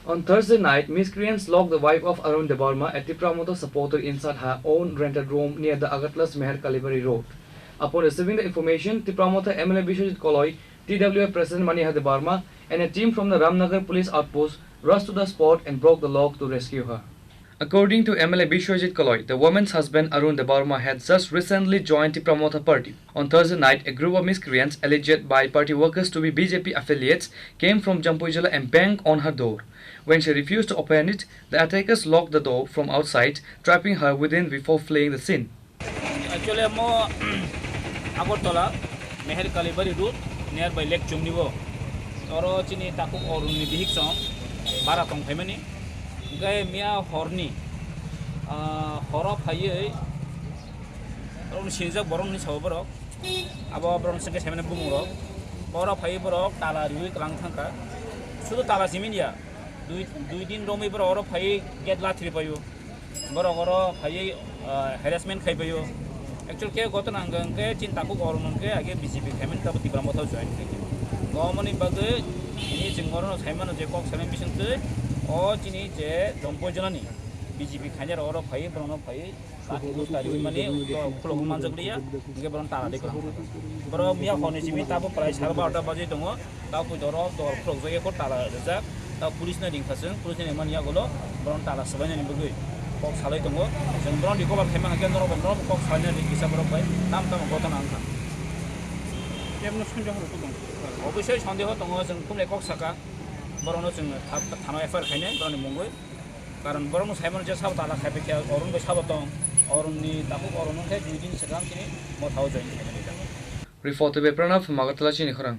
On Thursday night, miscreants locked the wife of Arun Debarma, a Tipramoto supporter, inside her own rented room near the Agatlas Meher Kalibari Road. Upon receiving the information, Tipramoto MLA Bishojit Koloi, TWF President Maniha Debarma, and a team from the Ramnagar police outpost rushed to the spot and broke the lock to rescue her. According to MLA Bishwajit Kaloi, the woman's husband Arun Debarma had just recently joined the Pramotha party. On Thursday night, a group of miscreants alleged by party workers to be BJP affiliates came from Jampujala and banged on her door. When she refused to open it, the attackers locked the door from outside, trapping her within before fleeing the scene. Actually, I'm Agartala, Meher Kalibari route nearby Lake Chumnivo. Toro chini takuk Arun ni bihik song, Baratong family. Gay Mia Horny Horop Haye Ron Shinza Boron is over about Bron Second Seven Bumuro, Borop Hayborok, Tala, Langtanka, Sudu Tala Similia, do it in Romi Bro of Hay, get Latri for you, Borogoro, Haye, harassment Kabayo. Actually, Gotananga, Chin Taku or Monke, I get BCP Hammond Tapu Tigramoto joint. Normally, Bagay, in Moron, Hammond, Jacob, 7 mission today. Oh, ini je dompo jalan ni. BJP khanya orang pay, berono pay. Aku tadi mana, kalau manjak dia, mungkin beron tanah dek orang. Beron miya koni sini, tapi price harga ada bajet tunggu. Tapi dorong dor pro saya kot tanah jejak. Tapi polis ni ringkasan, polis ni mana ya golo, beron tanah sebanyak ni begitu. Kok salai tunggu. Jangan beron di kau berkhidmat agen dorong beron, kok salai ni kisah beron pay. Tam kota nangka. Dia menusuk jangan rutuk tunggu. Obisnya candi hot tunggu, jangan pun lekok saka. Barono sing thama FR khaine baroni mongoi karon barono saimon je sab tala khabe ke orun be sabatong orun ni tapu orun ke 2 din sekarang kini mo thau join. Reporter Pranav Magatala chini khorang.